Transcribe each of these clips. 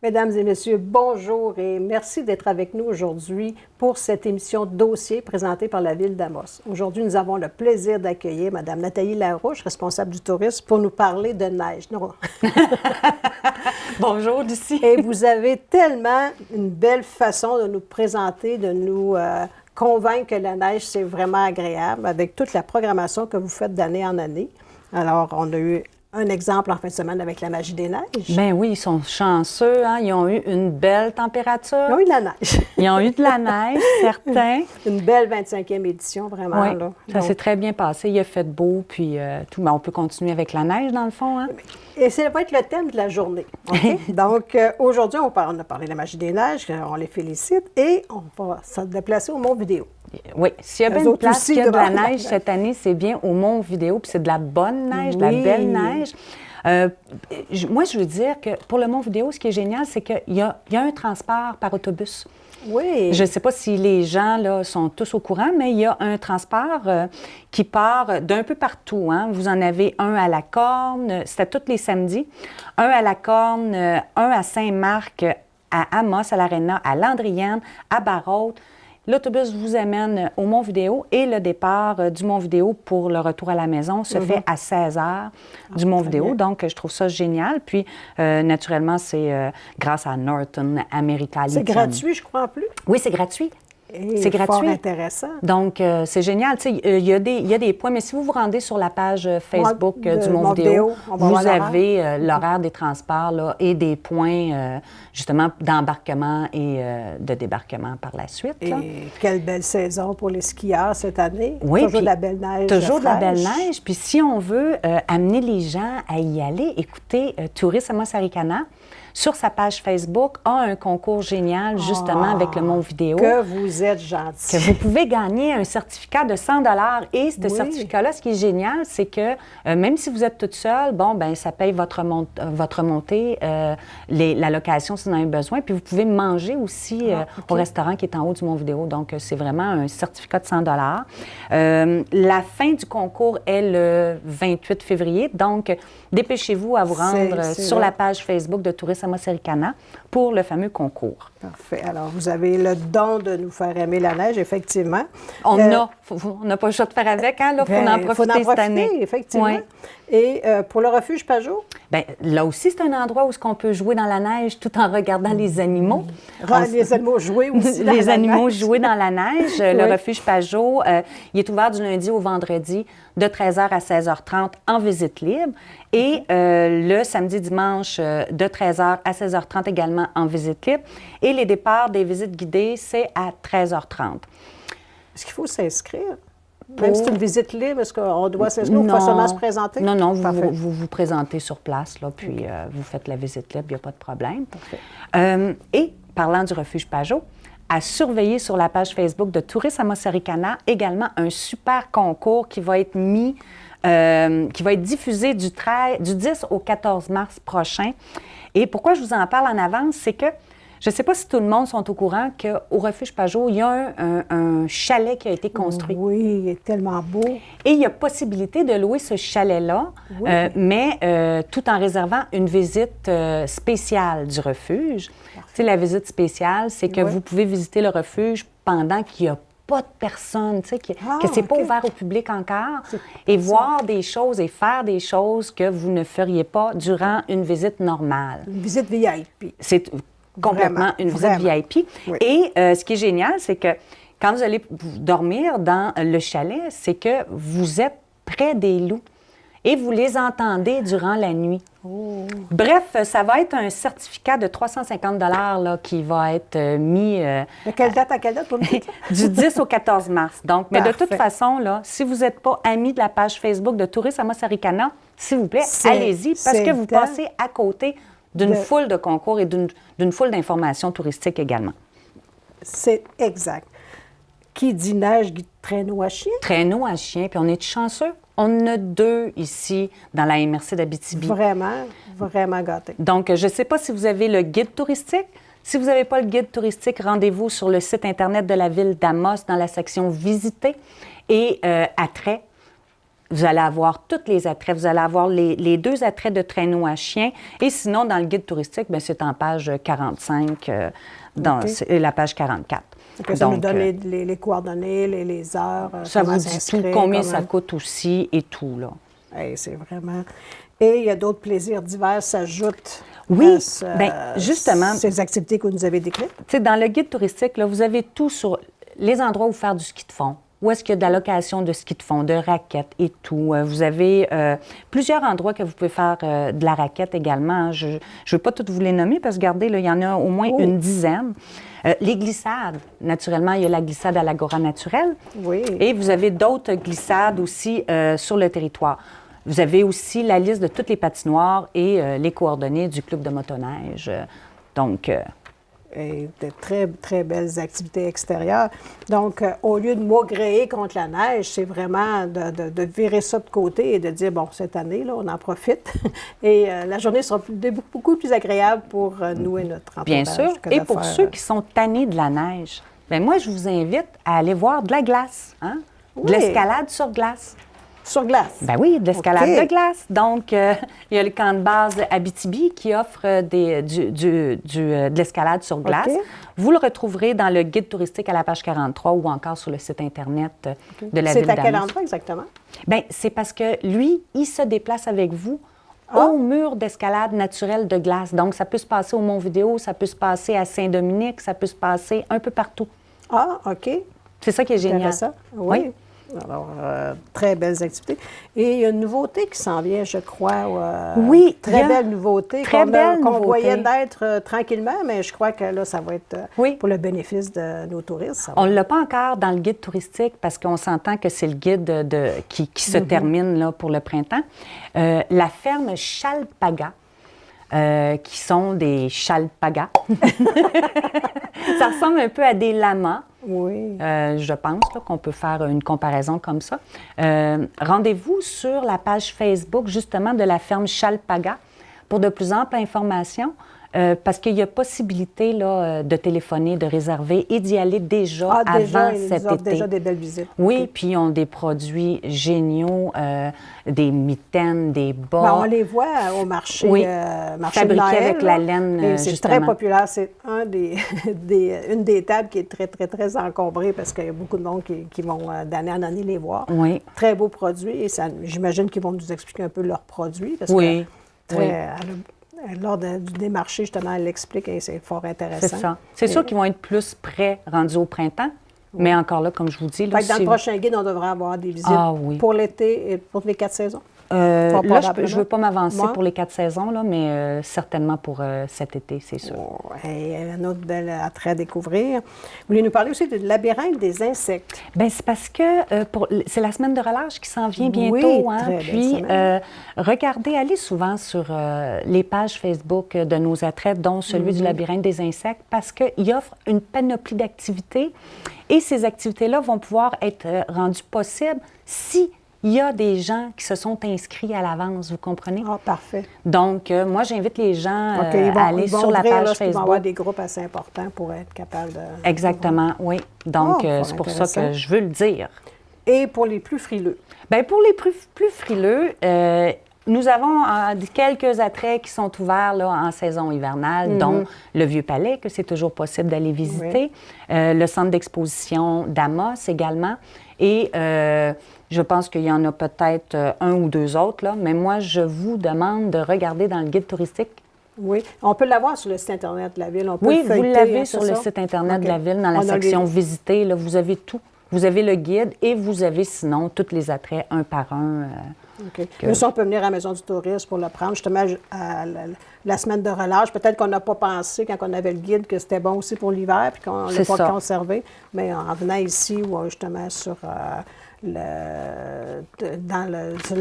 Mesdames et messieurs, bonjour et merci d'être avec nous aujourd'hui pour cette émission Dossier présentée par la Ville d'Amos. Aujourd'hui, nous avons le plaisir d'accueillir Mme Nathalie Larouche, responsable du tourisme, pour nous parler de neige. Non. Bonjour, Lucie. Et vous avez tellement une belle façon de nous présenter, de nous convaincre que la neige, c'est vraiment agréable avec toute la programmation que vous faites d'année en année. Alors, on a eu un exemple en fin de semaine avec la Magie des neiges. Bien oui, ils sont chanceux, hein? Ils ont eu une belle température. Ils ont eu de la neige. Ils ont eu de la neige, certains. Une belle 25e édition, vraiment. Oui, là. ça s'est très bien passé. Il a fait beau, puis tout. Mais on peut continuer avec la neige, dans le fond, hein? Et ça va être le thème de la journée. Okay? Donc, aujourd'hui, on a parlé de la Magie des neiges, on les félicite, et on va se déplacer au Mont-Vidéo. Oui, s'il y a bien une place qui a de la neige cette année, c'est bien au Mont-Vidéo, puis c'est de la bonne neige, de la belle neige. Moi, je veux dire que pour le Mont-Vidéo, ce qui est génial, c'est qu'il y a un transport par autobus. Oui. Je ne sais pas si les gens là, sont tous au courant, mais il y a un transport qui part d'un peu partout. Hein. Vous en avez un à La Corne, c'était tous les samedis, un à La Corne, un à Saint-Marc, à Amos, à l'Aréna, à Landrienne, à Barrault. L'autobus vous amène au Mont-Vidéo et le départ du Mont-Vidéo pour le retour à la maison se fait à 16h du Mont-Vidéo. Donc, je trouve ça génial. Puis, naturellement, c'est grâce à Norton America Lithium. C'est gratuit, je crois, en plus? Oui, c'est gratuit. C'est gratuit. Fort intéressant. Donc, c'est génial. Tu sais, il y a des points, mais si vous vous rendez sur la page Facebook du Mont-Vidéo, vous avez l'horaire des transports là, et des points, justement, d'embarquement et de débarquement par la suite. Là. Et quelle belle saison pour les skieurs cette année. Oui, toujours de la belle neige. Toujours de la belle neige. Puis si on veut amener les gens à y aller, écoutez, Tourisme Amos Arikana, sur sa page Facebook, a un concours génial, justement, avec le Mont-Vidéo. Que vous êtes gentil. Que vous pouvez gagner un certificat de 100 $. Et ce certificat-là, ce qui est génial, c'est que même si vous êtes toute seule, bon, ben ça paye votre montée, la location si vous en avez besoin. Puis vous pouvez manger aussi au restaurant qui est en haut du Mont-Vidéo. Donc, c'est vraiment un certificat de 100 $. La fin du concours est le 28 février. Donc, dépêchez-vous à vous rendre sur la page Facebook de Tourisme Amos Arikana pour le fameux concours. Parfait. Alors, vous avez le don de nous faire aimer la neige, effectivement. On n'a pas le choix de faire avec, hein? Là, il faut en profiter cette année. Effectivement. Ouais. Et pour le refuge Pajot? Bien, là aussi, c'est un endroit où on peut jouer dans la neige tout en regardant les animaux. Les animaux jouer aussi dans les la animaux neige. jouer dans la neige. Le refuge Pajot, il est ouvert du lundi au vendredi de 13h à 16h30 en visite libre. Et le samedi-dimanche de 13h à 16h30 également en visite libre. Et les départs des visites guidées, c'est à 13h30. Est-ce qu'il faut s'inscrire? Même si c'est une visite libre, est-ce qu'on doit s'inscrire ou il faut seulement se présenter? Non, vous vous présentez sur place, là, puis vous faites la visite libre, il n'y a pas de problème. Et parlant du refuge Pajot, à surveiller sur la page Facebook de Tourisme Amos Arikana également un super concours qui va être qui va être diffusé du 10 au 14 mars prochain. Et pourquoi je vous en parle en avance, c'est que je ne sais pas si tout le monde sont au courant qu'au refuge Pajot, il y a un chalet qui a été construit. Oui, il est tellement beau. Et il y a possibilité de louer ce chalet-là, mais tout en réservant une visite spéciale du refuge. Tu sais, la visite spéciale, c'est que vous pouvez visiter le refuge pendant qu'il n'y a pas de personnes, tu sais, que ce n'est pas ouvert au public encore, et voir des choses et faire des choses que vous ne feriez pas durant une visite normale. Une visite VIP. C'est complètement une visite VIP. Oui. Et ce qui est génial, c'est que quand vous allez dormir dans le chalet, c'est que vous êtes près des loups et vous les entendez durant la nuit. Oh. Bref, ça va être un certificat de 350 $ là, qui va être mis... De quelle date à quelle date pour nous? Du 10 au 14 mars. Donc, mais de toute façon, là, si vous n'êtes pas ami de la page Facebook de Tourisme Amos Arikana, s'il vous plaît, allez-y, parce que vous passez à côté d'une foule de concours et d'une foule d'informations touristiques également. C'est exact. Qui dit neige, dit traîneau à chien. Traîneau à chien, puis on est chanceux. On en a 2 ici dans la MRC d'Abitibi. Vraiment, vraiment gâtés. Donc, je ne sais pas si vous avez le guide touristique. Si vous n'avez pas le guide touristique, rendez-vous sur le site Internet de la Ville d'Amos dans la section « Visiter » et « Attrait ». Vous allez avoir tous les attraits. Vous allez avoir les 2 attraits de traîneau à chien. Et sinon, dans le guide touristique, bien, c'est en page 45, c'est la page 44. Okay, ça nous donne les coordonnées, les heures, ça vous dit tout, combien ça coûte aussi et tout, là. Hey, c'est vraiment... Et il y a d'autres plaisirs divers s'ajoutent oui, à justement, ces activités que vous nous avez décrites. Dans le guide touristique, là, vous avez tout sur les endroits où faire du ski de fond. Où est-ce qu'il y a de la location de ski de fond, de raquettes et tout. Vous avez plusieurs endroits que vous pouvez faire de la raquette également. Je ne vais pas toutes vous les nommer parce que, regardez, là, il y en a au moins une dizaine. Les glissades, naturellement, il y a la glissade à l'Agora naturelle. Oui. Et vous avez d'autres glissades aussi sur le territoire. Vous avez aussi la liste de toutes les patinoires et les coordonnées du club de motoneige. Donc... Et de très, très belles activités extérieures. Donc, au lieu de maugréer contre la neige, c'est vraiment de virer ça de côté et de dire, bon, cette année, là, on en profite. Et la journée sera beaucoup plus agréable pour nous et notre entourage. Bien sûr. Et pour ceux qui sont tannés de la neige, bien, moi, je vous invite à aller voir de la glace, hein? Oui. De l'escalade sur glace. Sur glace? Ben oui, de l'escalade de glace. Donc, il y a le camp de base Abitibi qui offre de l'escalade sur glace. Okay. Vous le retrouverez dans le guide touristique à la page 43 ou encore sur le site Internet de la ville d'Amos. C'est à quel endroit exactement? Bien, c'est parce que lui, il se déplace avec vous au mur d'escalade naturelle de glace. Donc, ça peut se passer au Mont-Vidéo, ça peut se passer à Saint-Dominique, ça peut se passer un peu partout. Ah, OK. C'est ça qui est génial. Intéressant. Oui. Alors, très belles activités. Et il y a une nouveauté qui s'en vient, je crois. Oui. Très belle nouveauté. Qu'on voyait naître tranquillement, mais je crois que là, ça va être pour le bénéfice de nos touristes. On ne l'a pas encore dans le guide touristique parce qu'on s'entend que c'est le guide qui se termine là, pour le printemps. La ferme Chalpaga. Qui sont des chalpagas. Ça ressemble un peu à des lamas. Oui. Je pense qu'on peut faire une comparaison comme ça. Rendez-vous sur la page Facebook, justement, de la ferme Chalpaga pour de plus amples informations. Parce qu'il y a possibilité là, de téléphoner, de réserver et d'y aller déjà avant cet été. Déjà des belles visites. Oui, okay. Puis ils ont des produits géniaux, des mitaines, des bas. Bien, on les voit au marché, marché fabriqués de Noël, avec la laine, et c'est très populaire. C'est une des tables qui est très, très, très encombrée parce qu'il y a beaucoup de monde qui vont d'année en année les voir. Oui. Très beaux produits et j'imagine qu'ils vont nous expliquer un peu leurs produits. Parce oui. Lors du démarché, justement, elle l'explique et c'est fort intéressant. C'est ça. C'est sûr qu'ils vont être plus prêts rendus au printemps, mais encore là, comme je vous dis... Là, dans le prochain guide, on devrait avoir des visites pour l'été et pour les 4 saisons. Là, je ne veux pas m'avancer pour les 4 saisons, là, mais certainement pour cet été, c'est sûr. Et un autre bel attrait à découvrir. Vous voulez nous parler aussi du labyrinthe des insectes? Bien, c'est parce que c'est la semaine de relâche qui s'en vient bientôt. Oui, hein? très Puis, regardez, allez souvent sur les pages Facebook de nos attraits, dont celui du labyrinthe des insectes, parce qu'il offre une panoplie d'activités. Et ces activités-là vont pouvoir être rendues possibles si il y a des gens qui se sont inscrits à l'avance, vous comprenez? Ah, parfait. Donc, moi, j'invite les gens à aller sur la page Facebook. Ils vont avoir des groupes assez importants pour être capables de... Exactement, oui. Donc, c'est pour ça que je veux le dire. Et pour les plus frileux? Bien, pour les plus frileux, nous avons quelques attraits qui sont ouverts là, en saison hivernale, dont le Vieux-Palais, que c'est toujours possible d'aller visiter, le centre d'exposition d'Amos également, et je pense qu'il y en a peut-être un ou deux autres, là, mais moi, je vous demande de regarder dans le guide touristique. Oui, on peut l'avoir sur le site Internet de la Ville. On peut vous l'avez sur le site Internet de la Ville, dans la section Visiter, là, vous avez tout. Vous avez le guide et vous avez sinon tous les attraits un par un. Mais ça, on peut venir à la Maison du tourisme pour le prendre, justement, à la semaine de relâche. Peut-être qu'on n'a pas pensé, quand on avait le guide, que c'était bon aussi pour l'hiver, puis qu'on ne l'a pas conservé. Mais en venant ici, ou justement sur le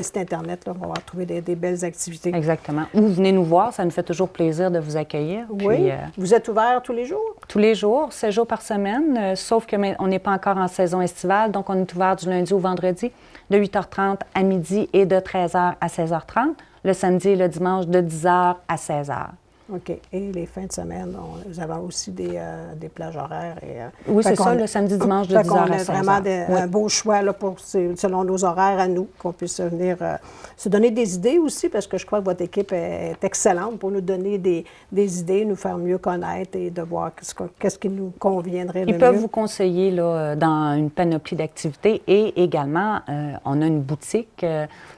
site Internet, là, on va trouver des belles activités. Exactement. Ou venez nous voir, ça nous fait toujours plaisir de vous accueillir. Oui. Puis, vous êtes ouvert tous les jours? Tous les jours, 7 jours par semaine, sauf qu'on n'est pas encore en saison estivale, donc on est ouvert du lundi au vendredi, de 8h30 à midi et de 13h à 16h30. Le samedi et le dimanche, de 10h à 16h. OK. Et les fins de semaine, nous avons aussi des plages horaires. Oui, c'est ça, le samedi, dimanche de 10h à 16h. On a vraiment un beau choix là, selon nos horaires à nous, qu'on puisse venir se donner des idées aussi, parce que je crois que votre équipe est excellente pour nous donner des idées, nous faire mieux connaître et de voir qu'est-ce qui nous conviendrait le mieux. Ils peuvent vous conseiller là, dans une panoplie d'activités et également, on a une boutique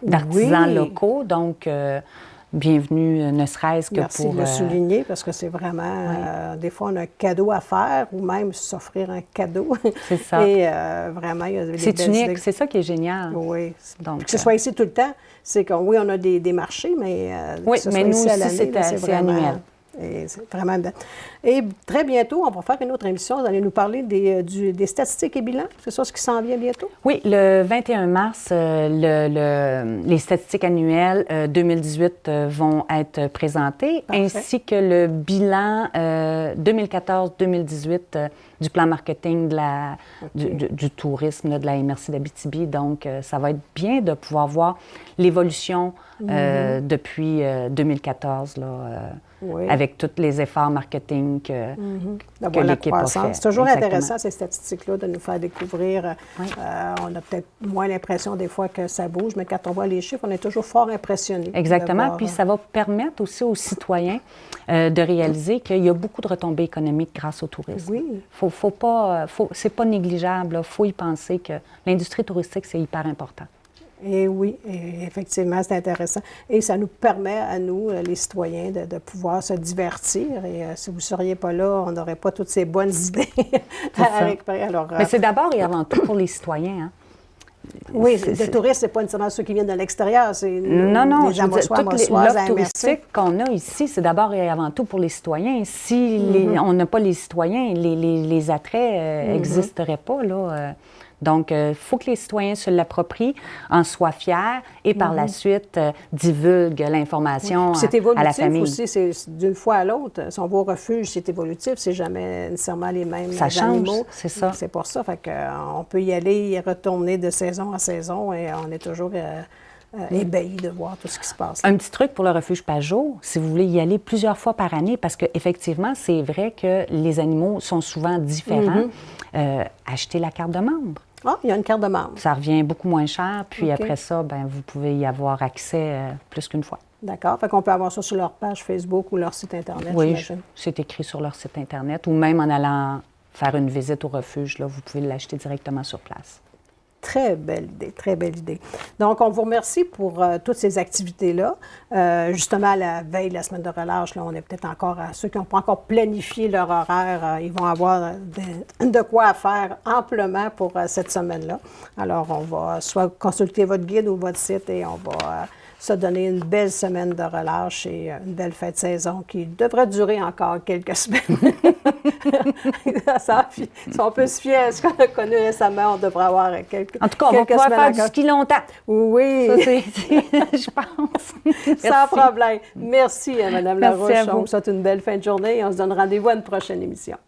d'artisans locaux, donc... bienvenue, ne serait-ce que Merci pour... de le souligner, parce que c'est vraiment... des fois, on a un cadeau à faire ou même s'offrir un cadeau. C'est ça. Et vraiment, il y a des belles C'est unique, idées. C'est ça qui est génial. Oui. Donc, que ce soit ici tout le temps, c'est qu'on on a des marchés, mais oui, que ce mais soit nous ici à aussi, l'année, c'est annuel. Et c'est vraiment bien. Et très bientôt, on va faire une autre émission. Vous allez nous parler des statistiques et bilans. C'est ça ce qui s'en vient bientôt? Oui, le 21 mars, les statistiques annuelles 2018 vont être présentées, Parfait. ainsi que le bilan 2014-2018 du plan marketing du tourisme là, de la MRC d'Abitibi. Donc, ça va être bien de pouvoir voir l'évolution depuis 2014, là, avec tous les efforts marketing que l'équipe a fait. C'est toujours Exactement. intéressant, ces statistiques-là, de nous faire découvrir. On a peut-être moins l'impression des fois que ça bouge, mais quand on voit les chiffres, on est toujours fort impressionné. Exactement. Puis ça va permettre aussi aux citoyens de réaliser qu'il y a beaucoup de retombées économiques grâce au tourisme. Oui. C'est pas négligeable. Il faut y penser que l'industrie touristique, c'est hyper important. Et oui, et effectivement, c'est intéressant. Et ça nous permet, à nous, les citoyens, de pouvoir se divertir. Et si vous ne seriez pas là, on n'aurait pas toutes ces bonnes idées à récupérer. Alors, mais c'est d'abord et avant tout pour les citoyens. Hein? Oui, les touristes, ce n'est pas nécessairement ceux qui viennent de l'extérieur. C'est non, les Amoissois, l'offre touristique qu'on a ici, c'est d'abord et avant tout pour les citoyens. Si on n'a pas les citoyens, les attraits n'existeraient pas, là. Donc, il faut que les citoyens se l'approprient, en soient fiers et par la suite divulguent l'information à la famille. Aussi, c'est d'une fois à l'autre. Si on va au refuge, c'est évolutif, c'est jamais nécessairement les mêmes ça animaux. Change, c'est ça. C'est pour ça. Fait qu'on peut y aller, y retourner de saison en saison et on est toujours ébahi de voir tout ce qui se passe. Un petit truc pour le refuge Pajot, si vous voulez y aller plusieurs fois par année, parce qu'effectivement, c'est vrai que les animaux sont souvent différents, achetez la carte de membre. Ah, il y a une carte de membre. Ça revient beaucoup moins cher, puis après ça, ben, vous pouvez y avoir accès plus qu'une fois. D'accord. Fait qu'on peut avoir ça sur leur page Facebook ou leur site Internet, oui, c'est écrit sur leur site Internet, ou même en allant faire une visite au refuge, là, vous pouvez l'acheter directement sur place. Très belle idée, très belle idée. Donc, on vous remercie pour toutes ces activités-là. Justement, à la veille de la semaine de relâche, là, on est peut-être encore à ceux qui n'ont pas encore planifié leur horaire. Ils vont avoir de quoi faire amplement pour cette semaine-là. Alors, on va soit consulter votre guide ou votre site et on va se donner une belle semaine de relâche et une belle fête de saison qui devrait durer encore quelques semaines. Si on peut se fier à ce qu'on a connu récemment, on devrait avoir quelques En tout cas, on va pouvoir faire du ski longtemps. Oui. Ça, je pense. Sans problème. Merci, Mme Larouche. À vous. On vous souhaite une belle fin de journée et on se donne rendez-vous à une prochaine émission.